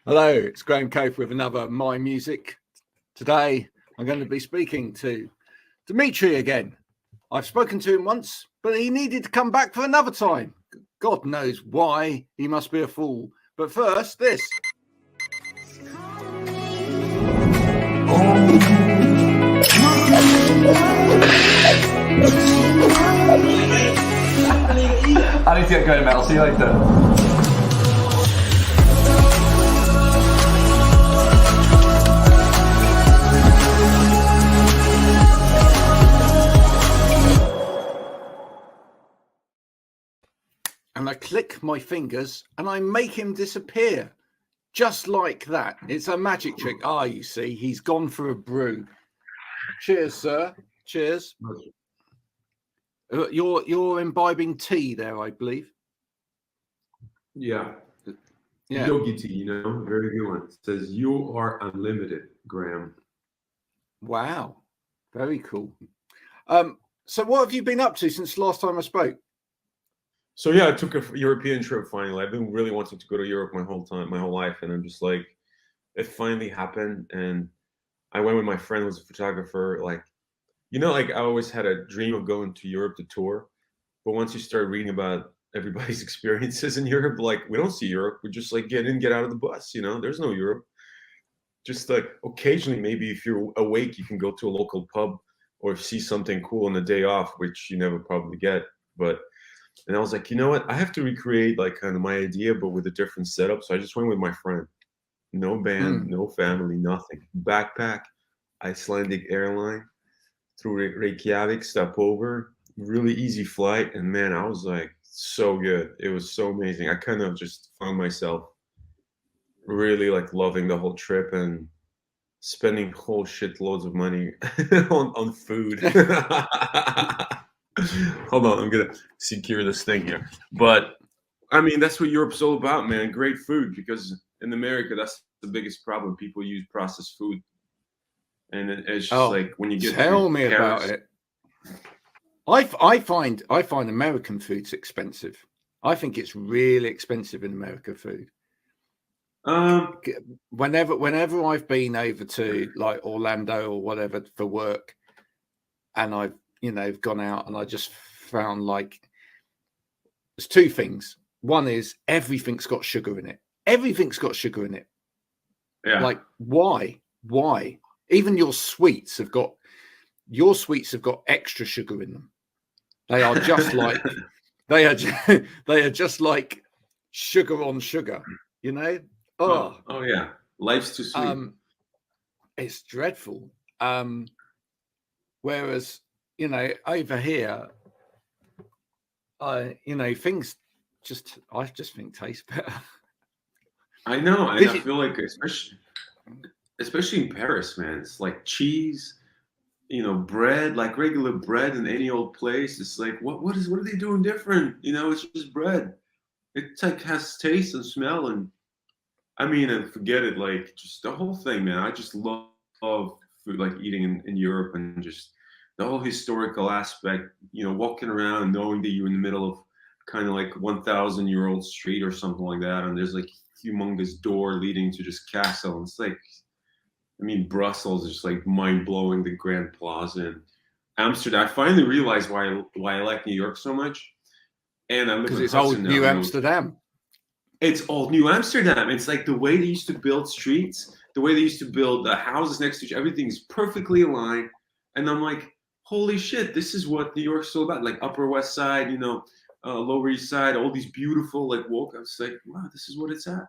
Hello, it's Graham Coath with another My Music. Today, I'm going to be speaking to Dmitry again. I've spoken to him once, but he needed to come back for another time. God knows why. He must be a fool. But first, this. I need to get going, Mel. See you later. And I click my fingers and I make him disappear. Just like that. It's a magic trick. Ah, you see, he's gone for a brew. Cheers, sir. Cheers. You're imbibing tea there, I believe. Yeah. Yogi tea, very good one. It says, "You are unlimited, Graham." Wow. Very cool. So what have you been up to since the last time I spoke? So yeah, I took a European trip finally. I've been really wanting to go to Europe my whole life, and I'm just like, it finally happened. And I went with my friend who's a photographer. Like I always had a dream of going to Europe to tour, but once you start reading about everybody's experiences in Europe, like, we don't see Europe. We just like get in, get out of the bus. There's no Europe. Just like occasionally, maybe if you're awake, you can go to a local pub or see something cool on the day off, which you never probably get. And I was like, you know what? I have to recreate like kind of my idea, but with a different setup. So I just went with my friend. No band, no family, nothing. Backpack, Icelandic airline, through Reykjavik, step over, really easy flight. And man, I was like, so good. It was so amazing. I kind of just found myself really like loving the whole trip and spending whole shitloads of money on food. Hold on, I'm gonna secure this thing here. But I mean, that's what Europe's all about, man. Great food, because in America, that's the biggest problem. People use processed food, and it's just like when you get tell me about it. I find American food's expensive. I think it's really expensive in America food. Whenever I've been over to like Orlando or whatever for work, and I've gone out and I just found like there's two things. One is everything's got sugar in it. Everything's got sugar in it. Yeah. Like why? Even your sweets have got extra sugar in them. They are just like they are just like sugar on sugar. Oh yeah. Life's too sweet. It's dreadful. Whereas over here, things I just think taste better. I know, and I feel like especially in Paris, man, it's like cheese, bread, like regular bread in any old place. It's like what are they doing different? It's just bread. It's like has taste and smell, and I mean, and forget it, like just the whole thing, man. I just love food, like eating in Europe, and just the whole historical aspect, walking around and knowing that you're in the middle of kind of like 1,000-year-old street or something like that. And there's like humongous door leading to just castle. And it's like, I mean, Brussels is just like mind blowing, the Grand Plaza. And Amsterdam, I finally realized why I like New York so much. And I live because in it's Hudson old now, New Amsterdam. It's old New Amsterdam. It's like the way they used to build streets, the way they used to build houses next to each other, everything's perfectly aligned. And I'm like, holy shit, this is what New York's all about. Like Upper West Side, Lower East Side, all these beautiful like walk-ups. Like, wow, this is what it's at.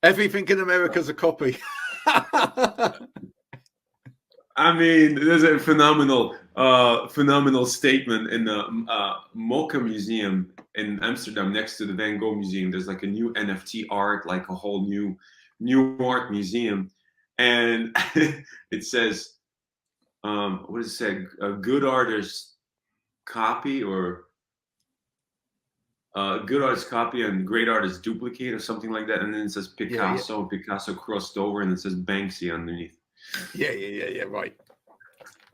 Everything in America's a copy. I mean, there's a phenomenal statement in the MoCA Museum in Amsterdam next to the Van Gogh Museum. There's like a new NFT art, like a whole new art museum. And it says, what does it say? A good artist copy, or good artist copy and great artist duplicate, or something like that. And then it says Picasso, and Picasso crossed over, and it says Banksy underneath. Yeah, right.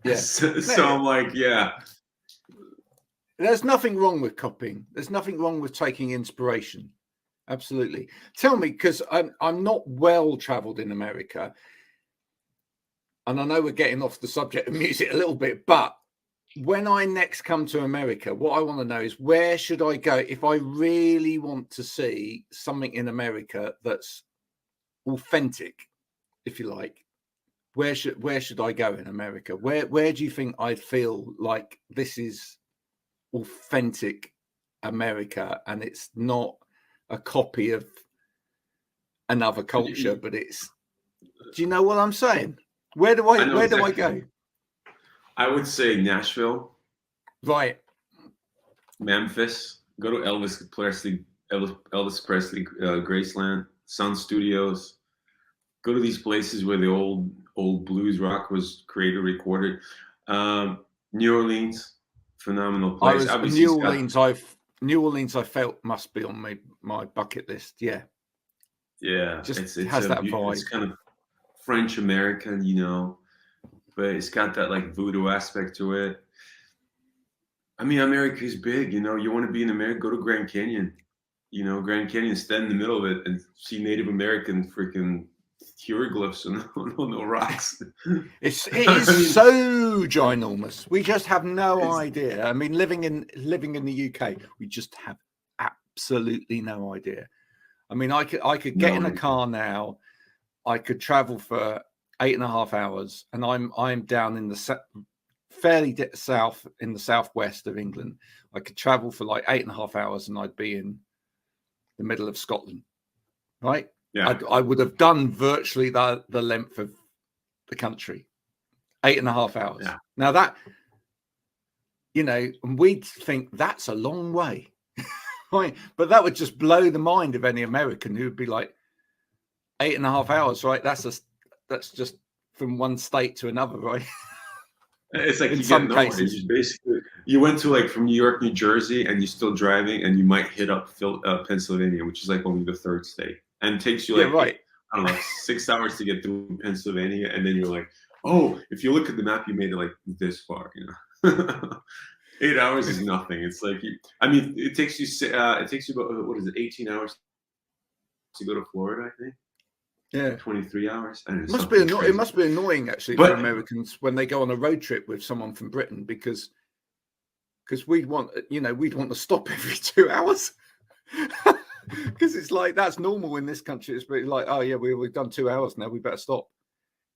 Yeah. So I'm like, yeah. There's nothing wrong with copying. There's nothing wrong with taking inspiration Absolutely. Tell me, because I'm not well traveled in America, and I know we're getting off the subject of music a little bit, but when I next come to America, what I want to know is where should I go if I really want to see something in America that's authentic, if you like. Where should I go in America? Where do you think I'd feel like this is authentic America and it's not a copy of another culture, but it's, do you know what I'm saying? Where do I go? I would say Nashville, Right. Memphis. Go to Elvis Presley, Graceland, Sun Studios. Go to these places where the old blues rock was created, recorded. New Orleans, phenomenal place. New Orleans, I felt must be on my bucket list. Yeah. Yeah. Just it's has that vibe. It's kind of French American, but it's got that like voodoo aspect to it. I mean, America is big, you want to be in America, go to Grand Canyon, Grand Canyon, stand in the middle of it and see Native American freaking hieroglyphs and no rocks. It is so ginormous. We just have no idea. I mean, living in the UK, we just have absolutely no idea. I mean, I could get in a car now. I could travel for 8.5 hours, and I'm down in the fairly south, in the southwest of England. I could travel for like 8.5 hours, and I'd be in the middle of Scotland, right? Yeah, I would have done virtually the length of the country, 8.5 hours. Yeah. Now that, we'd think that's a long way, right? But that would just blow the mind of any American who would be like, 8.5 hours, right? That's just from one state to another, right? It's like in you some get nowhere. cases. You went to like from New York, New Jersey, and you're still driving, and you might hit up Pennsylvania, which is like only the third state, and it takes you like I don't know 6 hours to get through Pennsylvania, and then you're like, oh, if you look at the map, you made it like this far, 8 hours is nothing. It's like it takes you about what is it, 18 hours to go to Florida, I think. Yeah, 23 hours. It must be annoying actually for Americans when they go on a road trip with someone from Britain because we'd want to stop every 2 hours because it's like that's normal in this country. It's like, oh yeah, we've done 2 hours now, we better stop.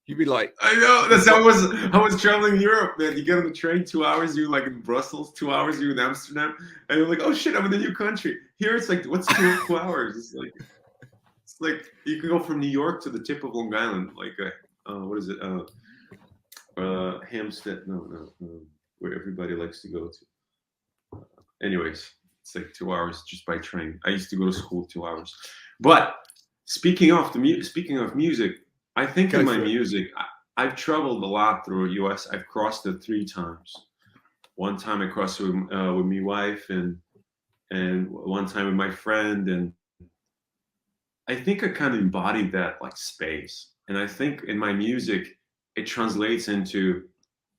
You'd be like, I know, that's how I was traveling Europe, man. You get on the train, 2 hours, you're like in Brussels, 2 hours, you're in Amsterdam, and you're like, oh shit, I'm in a new country. Here it's like, what's 2 hours? It's like you can go from New York to the tip of Long Island, like what is it? Hampstead? No, where everybody likes to go to. Anyways, it's like 2 hours just by train. I used to go to school 2 hours. But speaking of music, I think in my music, I've traveled a lot through the U.S. I've crossed it 3 times. One time I crossed with my wife, and one time with my friend, and I think I kind of embodied that like space. And I think in my music, it translates into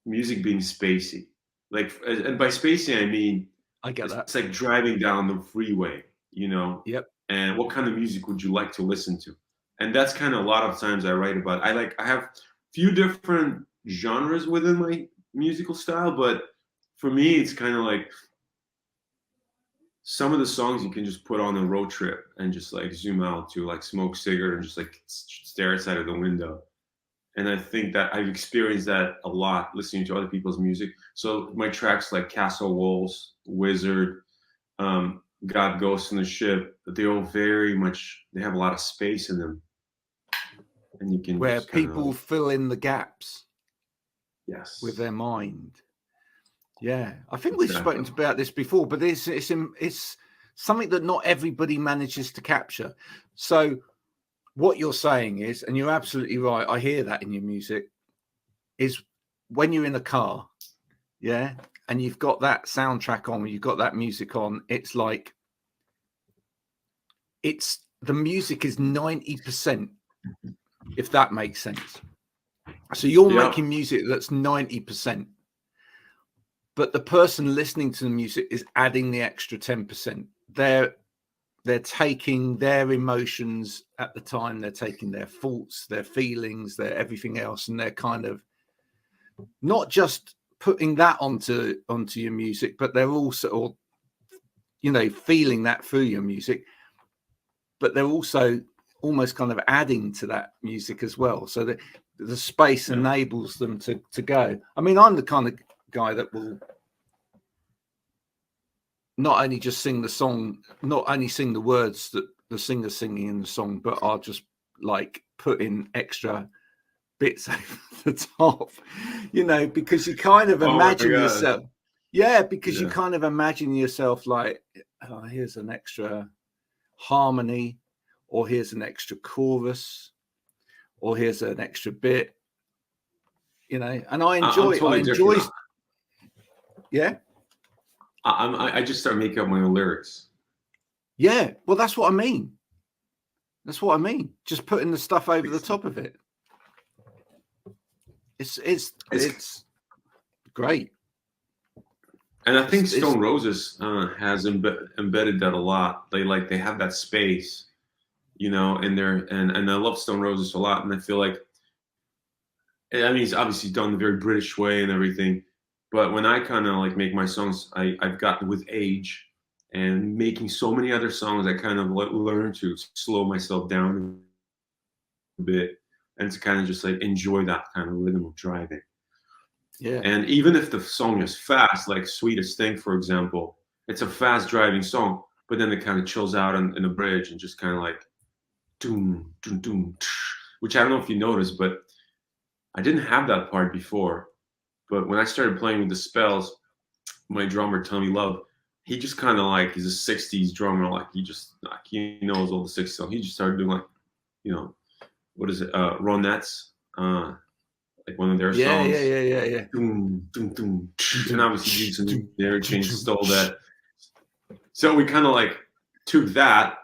music being spacey. Like, and by spacey, I mean, I get that. It's like driving down the freeway, Yep. And what kind of music would you like to listen to? And that's kind of a lot of times I write about. I have few different genres within my musical style, but for me, it's kind of like, some of the songs you can just put on a road trip and just like zoom out to like smoke a cigarette and just like stare outside of the window. And I think that I've experienced that a lot listening to other people's music. So my tracks like Castle Walls, Wizard, God Ghost in the Ship, they all they have a lot of space in them. And you can where people fill in the gaps. Yes. With their mind. Yeah, I think we've spoken about this before, but it's something that not everybody manages to capture. So what you're saying is, and you're absolutely right, I hear that in your music, is when you're in a car, yeah, and you've got that soundtrack on, you've got that music on, it's like, the music is 90%, if that makes sense. So you're making music that's 90%. But the person listening to the music is adding the extra 10%. They're they're taking their emotions at the time, they're taking their thoughts, their feelings, their everything else, and they're kind of not just putting that onto your music, but they're also, or, you know, feeling that through your music, but they're also almost kind of adding to that music as well, so that the space enables them to go. I mean, I'm the kind of guy that will not only just sing the song, not only sing the words that the singer's singing in the song, but I'll just like put in extra bits over the top, you know, because you kind of imagine yourself. Yeah, because you kind of imagine yourself like, oh, here's an extra harmony, or here's an extra chorus, or here's an extra bit, you know. And I enjoy. Yeah. I just start making up my own lyrics. Yeah, well, that's what I mean. That's what I mean. Just putting the stuff over the top of it. It's great. And I think Stone Roses has embedded that a lot. They have that space, you know, and I love Stone Roses a lot. And I feel like, I mean, it's obviously done the very British way and everything. But when I kind of like make my songs, I've gotten with age and making so many other songs, I kind of learn to slow myself down a bit and to kind of just like enjoy that kind of rhythm of driving. Yeah. And even if the song is fast, like Sweetest Thing, for example, it's a fast driving song, but then it kind of chills out in the bridge and just kind of like doom, doom, doom, which I don't know if you noticed, but I didn't have that part before. But when I started playing with the Spells, my drummer, Tommy Love, he just kind of like, he's a 60s drummer, like he knows all the 60s. So he just started doing like, you know, what is it, Ronettes, like one of their songs. Yeah. Doom, doom, doom. And obviously using the interchange stole that. So we kind of like took that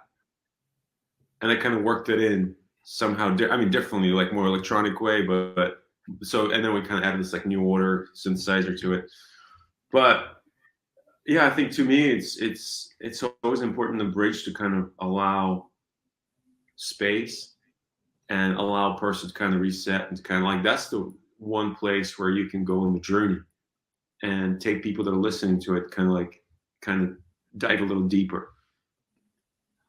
and I kind of worked it in somehow, differently, like more electronic way, but so, and then we kind of added this like New Order synthesizer to it. But yeah, I think to me, it's always important the bridge to kind of allow space and allow a person to kind of reset and to kind of like, that's the one place where you can go on the journey and take people that are listening to it kind of dive a little deeper.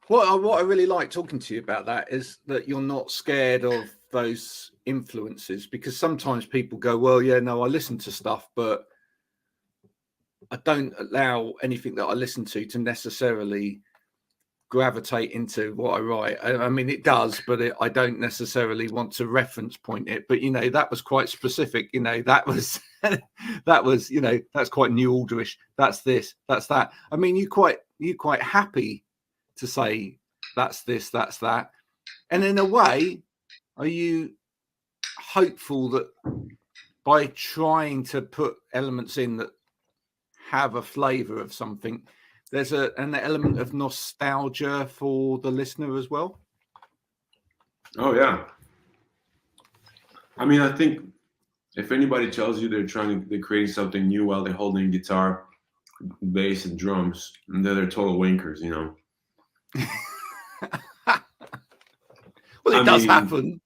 What I really like talking to you about that is that you're not scared of those influences, because sometimes people go, well, yeah, no, I listen to stuff, but I don't allow anything that I listen to necessarily gravitate into what I write. I mean, it does, but I don't necessarily want to reference point it. But, you know, that was quite specific. You know, that was, you know, that's quite New Orderish. That's this, that's that. I mean, you quite happy to say that's this, that's that. And in a way, are you hopeful that by trying to put elements in that have a flavor of something, there's an element of nostalgia for the listener as well? Oh, yeah. I mean, I think if anybody tells you they're creating something new while they're holding guitar, bass, and drums, they're total wankers, you know. Well, it does happen.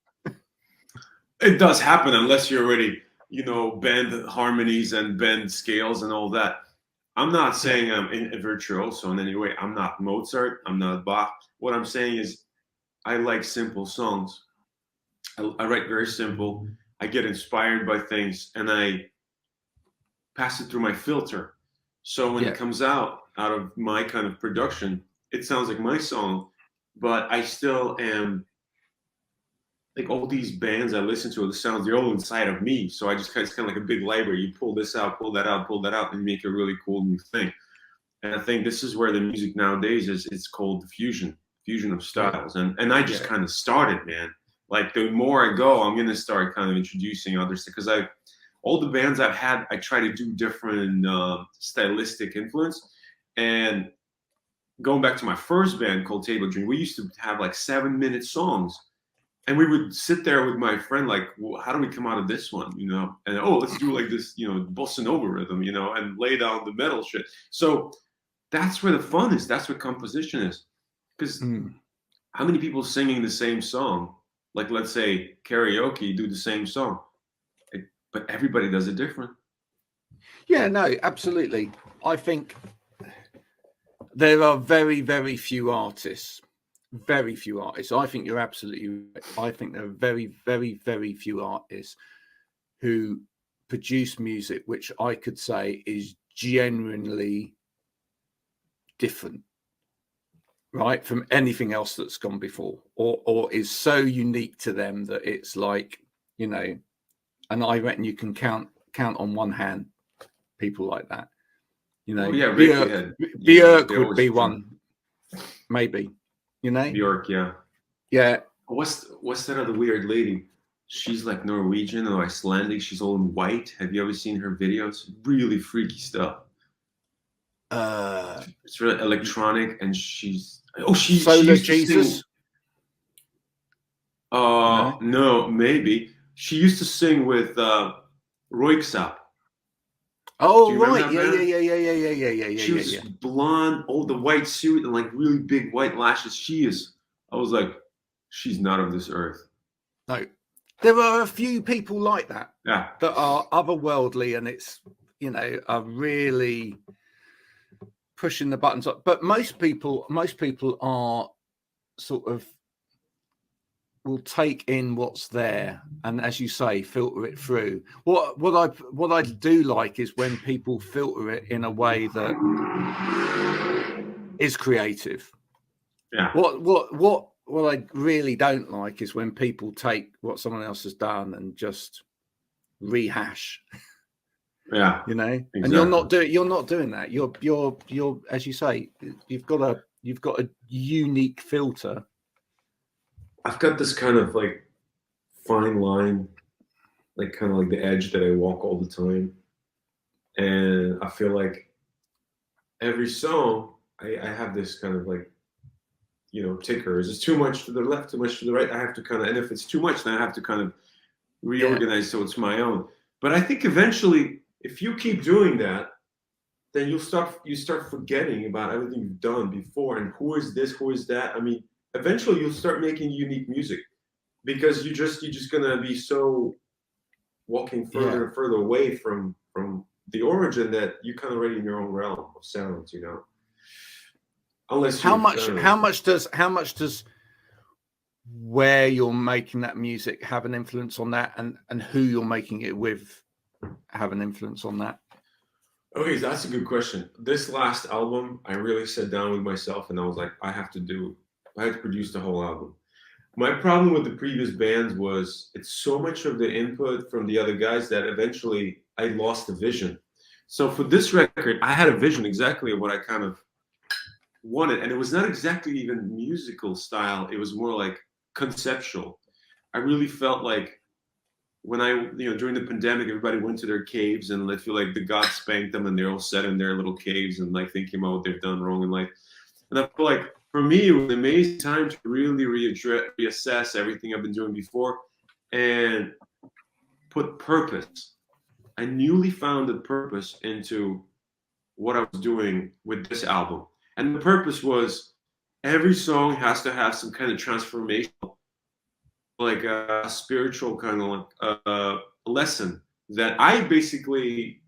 It does happen unless you're already, you know, bend harmonies and bend scales and all that. I'm not saying I'm a virtuoso in any way. I'm not Mozart. I'm not Bach. What I'm saying is I like simple songs. I write very simple. I get inspired by things and I pass it through my filter. So when it comes out of my kind of production, it sounds like my song, but I still am like all these bands I listen to, the sounds, they're all inside of me. So I just it's kind of like a big library. You pull this out, pull that out, pull that out, and make a really cool new thing. And I think this is where the music nowadays is. It's called the fusion of styles. And I just kind of started, man. Like the more I go, I'm gonna start kind of introducing others because all the bands I've had, I try to do different stylistic influence. And going back to my first band called Table Dream, we used to have like 7-minute songs. And we would sit there with my friend, like, well, how do we come out of this one, you know? And, let's do like this, you know, bossa nova rhythm, you know, and lay down the metal shit. So that's where the fun is. That's what composition is. Because how many people singing the same song? Like, let's say karaoke, do the same song, but everybody does it different. Yeah, no, absolutely. I think there are very, very few artists. Very few artists. I think you're absolutely right. I think there are very, very, very few artists who produce music which I could say is genuinely different, right, from anything else that's gone before, or is so unique to them that it's like, you know, and I reckon you can count on one hand people like that. You know, Björk would be one, maybe. You know, Björk, yeah. Yeah. What's that other weird lady? She's like Norwegian or Icelandic. She's all in white. Have you ever seen her videos? Really freaky stuff. It's really electronic, and she Solar Jesus. No, maybe she used to sing with Royksap. Oh right, yeah. She was blonde, all the white suit and like really big white lashes. I was like, she's not of this earth. No, there are a few people like that. Yeah, that are otherworldly, and it's, you know, are really pushing the buttons up. But most people are sort of will take in what's there, and as you say, filter it through. What I do like is when people filter it in a way that is creative. Yeah. What I really don't like is when people take what someone else has done and just rehash. Yeah, you know, exactly. And you're not doing that. You're as you say, you've got a unique filter. I've got this kind of like fine line, like kind of like the edge that I walk all the time, and I feel like every song I have this kind of like, you know, ticker. Is it too much to the left, too much to the right? I have to kind of, and if it's too much, then I have to kind of reorganize so it's my own. But I think eventually, if you keep doing that, then you start forgetting about everything you've done before and who is this, who is that. I mean, eventually you'll start making unique music because you're just gonna be so walking further and further away from the origin that you're kind of already in your own realm of sounds, you know. Unless how much does where you're making that music have an influence on that, and who you're making it with have an influence on that? Okay, that's a good question. This last album, I really sat down with myself and I was like, I have to produce the whole album. My problem with the previous bands was it's so much of the input from the other guys that eventually I lost the vision. So for this record, I had a vision exactly of what I kind of wanted, and it was not exactly even musical style. It was more like conceptual. I really felt like when during the pandemic, everybody went to their caves and I feel like the gods spanked them and they're all set in their little caves and like thinking about what they've done wrong in life. And I feel like for me, it was an amazing time to really reassess everything I've been doing before and put purpose. I newly found the purpose into what I was doing with this album. And the purpose was every song has to have some kind of transformation, like a spiritual kind of like lesson that I basically,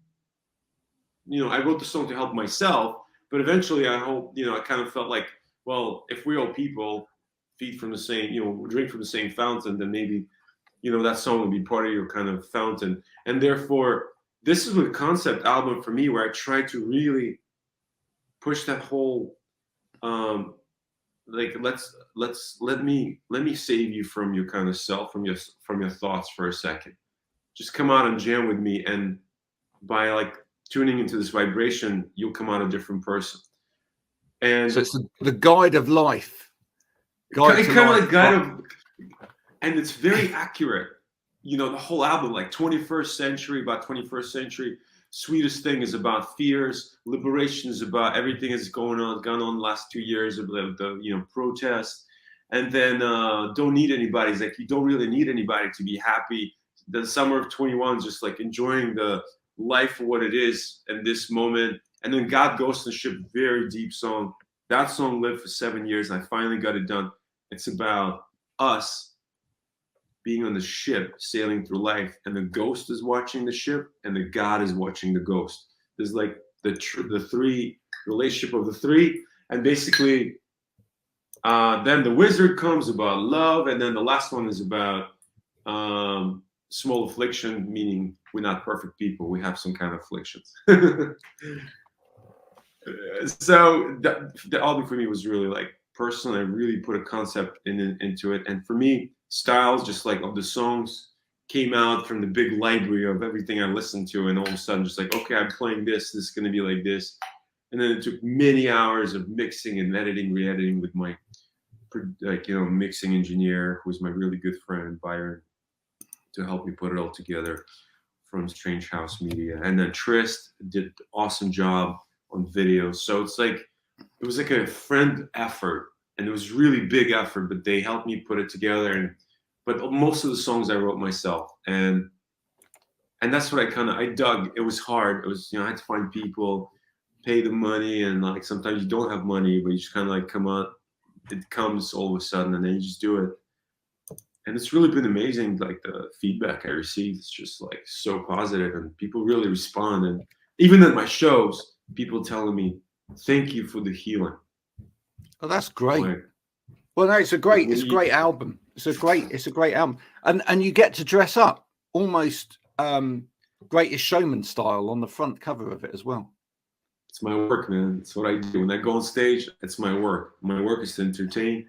I wrote the song to help myself, but eventually I hope, I kind of felt like, well, if we all people feed from the same, drink from the same fountain, then maybe, that song would be part of your kind of fountain. And therefore, this is a concept album for me where I try to really push that whole, like let me save you from your kind of self, from your thoughts for a second. Just come out and jam with me, and by like tuning into this vibration, you'll come out a different person. And so it's the guide of life. Kind of like guide of, and it's very accurate. The whole album, like 21st century, about 21st century. Sweetest Thing is about fears. Liberation is about everything that's gone on the last 2 years of the protests. And then Don't Need Anybody is like, you don't really need anybody to be happy. The Summer of 21 is just like enjoying the life for what it is in this moment. And then God Ghost and Ship, very deep song. that song lived for 7 years. I finally got it done. It's about us being on the ship, sailing through life, and the ghost is watching the ship, and the God is watching the ghost. There's like the three relationship of the three, and basically, then the wizard comes about love, and then the last one is about small affliction, meaning we're not perfect people. We have some kind of afflictions. So the album for me was really like personal. I really put a concept into it, and for me, styles just like of the songs came out from the big library of everything I listened to, and all of a sudden, just like, okay, I'm playing this. This is going to be like this, and then it took many hours of mixing and editing, re-editing with my mixing engineer, who's my really good friend Byron, to help me put it all together from Strange House Media, and then Trist did an awesome job on video. So it's like it was like a friend effort, and it was really big effort, but they helped me put it together. But most of the songs I wrote myself, and that's what I dug. It was hard. It was, I had to find people, pay the money, and like sometimes you don't have money, but you just kind of like come out. It comes all of a sudden, and then you just do it. And it's really been amazing, like the feedback I received is just like so positive, and people really respond. And even at my shows, people telling me, "Thank you for the healing." Oh, that's great. Like, well, no, it's a great album. It's a great album, and you get to dress up almost Greatest Showman style on the front cover of it as well. It's my work, man. It's what I do when I go on stage. It's my work. My work is to entertain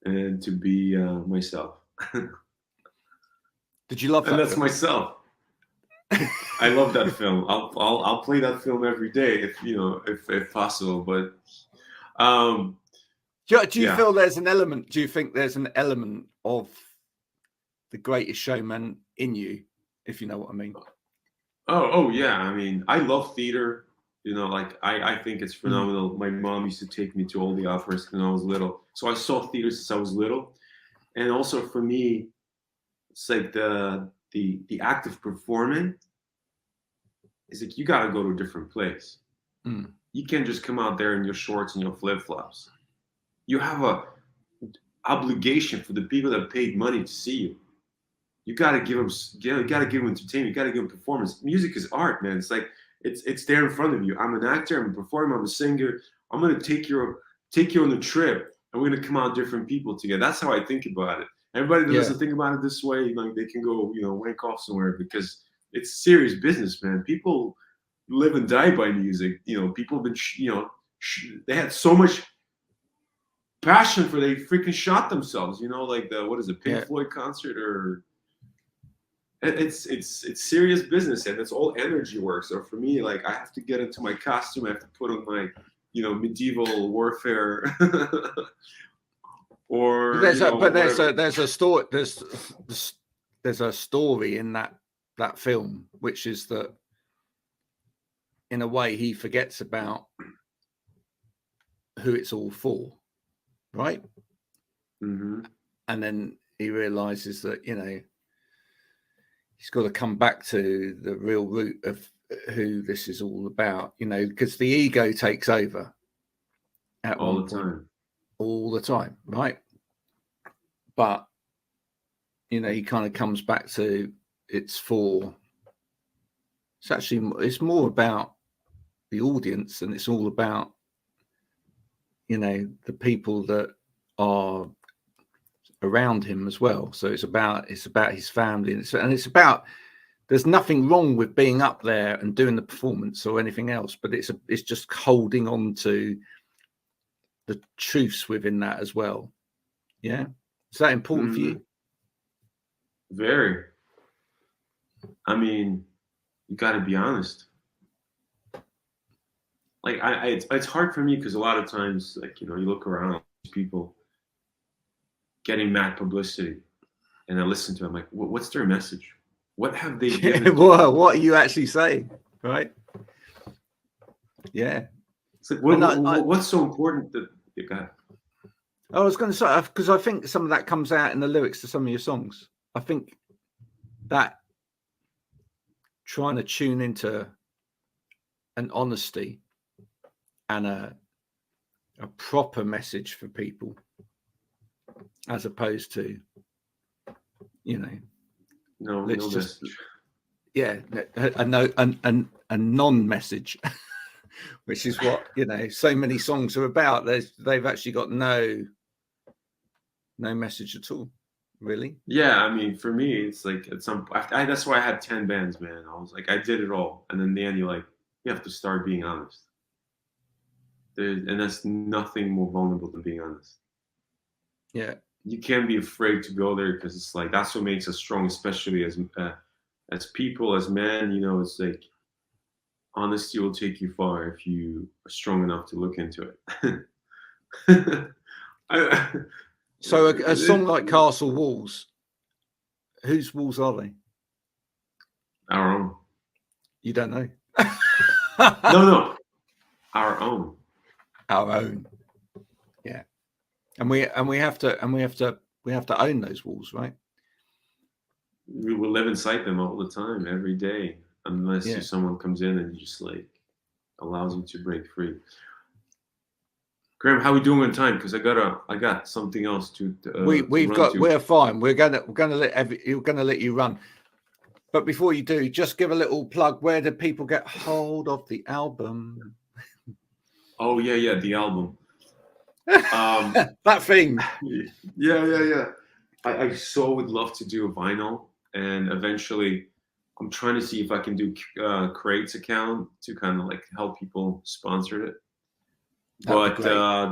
and to be myself. Did you love that? And that's myself. I love that film. I'll play that film every day if possible. But do you feel there's an element? Do you think there's an element of The Greatest Showman in you, if you know what I mean? Oh yeah. I mean, I love theater. Like I think it's phenomenal. My mom used to take me to all the operas when I was little, so I saw theater since I was little. And also for me, it's like the act of performing is like you got to go to a different place. You can't just come out there in your shorts and your flip-flops. You have a obligation for the people that paid money to see you. You got to give them entertainment. You got to give them performance. Music is art, man. It's like it's there in front of you. I'm an actor. I'm a performer. I'm a singer. I'm gonna take you on a trip. And we're gonna come out different people together. That's how I think about it. Everybody that doesn't think about it this way, like they can go, wank off somewhere, because it's serious business, man. People live and die by music. People have been, they had so much passion for they freaking shot themselves. Like the Pink Floyd concert, or it's serious business, and it's all energy work. So for me, like I have to get into my costume. I have to put on my medieval warfare. Or there's a story. There's a story in that film, which is that in a way he forgets about who it's all for, right? Mm-hmm. And then he realizes that he's got to come back to the real root of who this is all about, because the ego takes over all the time, right? But he kind of comes back to it's more about the audience, and it's all about the people that are around him as well. So it's about his family, and it's about, there's nothing wrong with being up there and doing the performance or anything else, but it's just holding on to the truths within that as well. Yeah. Is that important for you? Very. I mean, you got to be honest. Like it's hard for me because a lot of times, like, you look around, people getting mad publicity, and I listen to them, like, what's their message? What have they given? What are you actually saying? Right. Yeah. It's like, what's so important that you got? I was going to say, because I think some of that comes out in the lyrics to some of your songs. I think that trying to tune into an honesty and a proper message for people, as opposed to, you know, No message. Yeah, a non-message, which is what, you know, so many songs are about. They've actually got no message at all, really. Yeah, I mean, for me, it's like at some that's why I had 10 bands, man. I was like, I did it all, and then in the end, you have to start being honest. And that's nothing more vulnerable than being honest. Yeah, you can't be afraid to go there because it's like that's what makes us strong, especially as people, as men. You know, it's like honesty will take you far if you are strong enough to look into it. So a song like Castle Walls, whose walls are they? Our own. You don't know? No, our own. Our own. Yeah, and we have to own those walls, right? We will live inside them all the time, every day, unless someone comes in and just like allows you to break free. Graham, how are we doing on time? Because I got something else to. We're fine. We're gonna let you run. But before you do, just give a little plug. Where do people get hold of the album? Oh yeah, the album. That thing. Yeah. I so would love to do a vinyl, and eventually, I'm trying to see if I can do Craig's account to kind of like help people sponsor it. But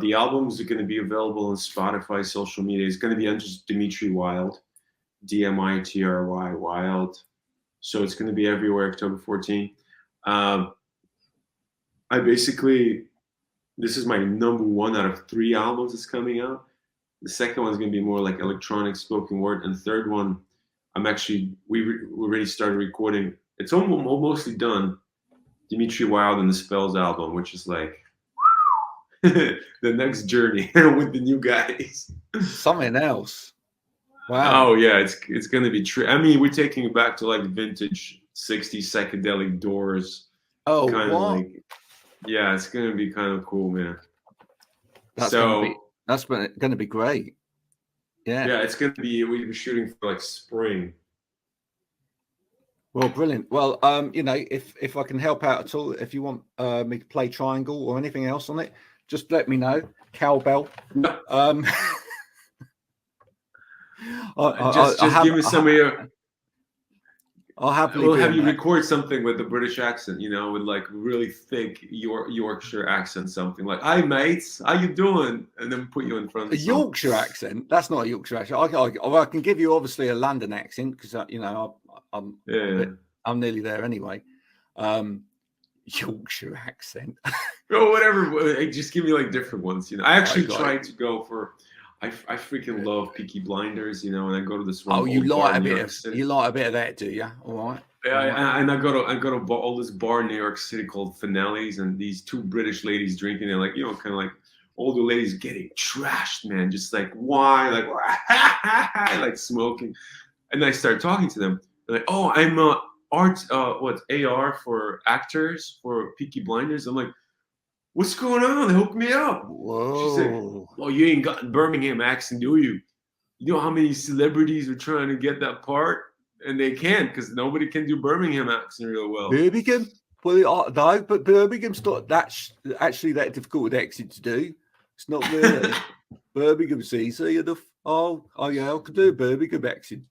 the albums are going to be available on Spotify, social media. It's going to be under Dmitry Wild, Dmitry Wild. So it's going to be everywhere October 14th. This is my number 1 out of 3 albums that's coming out. The second one is going to be more like electronic spoken word. And the third one, we already started recording. It's almost mostly done. Dmitry Wild and the Spells album, which is like the next journey with the new guys. Something else. Wow. Oh yeah, it's gonna be true. I mean, we're taking it back to like vintage 60s psychedelic Doors. Oh, kind what? of like, yeah, it's gonna be kind of cool, man. That's gonna be great. Yeah, it's gonna be. We're shooting for like spring. Well, brilliant. Well, you know, if I can help out at all, if you want me to play triangle or anything else on it, just let me know. Cowbell. Just give me some of your. I'll happily. We'll have you record something with the British accent, you know, with like really thick Yorkshire accent, something like "Hi mates, how you doing?" and then put you in front of a Yorkshire accent. That's not a Yorkshire accent. I can give you obviously a London accent because you know I'm nearly there anyway. Yorkshire accent. Oh, whatever. Just give me like different ones. You know, I actually tried to go for. I freaking love Peaky Blinders, you know, and I go to this one. Oh, you like a bit of that, do you? All right. Yeah, and I go to all this bar in New York City called Finales, and these 2 British ladies drinking, and like, you know, kind of like older ladies getting trashed, man, just like wine, like like smoking, and I start talking to them. They're like, "Oh, I'm AR for actors for Peaky Blinders." I'm like, "What's going on? Hook me up." Whoa. She said, "Well, you ain't got Birmingham accent, do you? You know how many celebrities are trying to get that part? And they can't because nobody can do Birmingham accent real well." Birmingham? Well, no, but Birmingham's not actually that difficult an accent to do. It's not really. Birmingham's easy enough. Oh, yeah, I can do a Birmingham accent.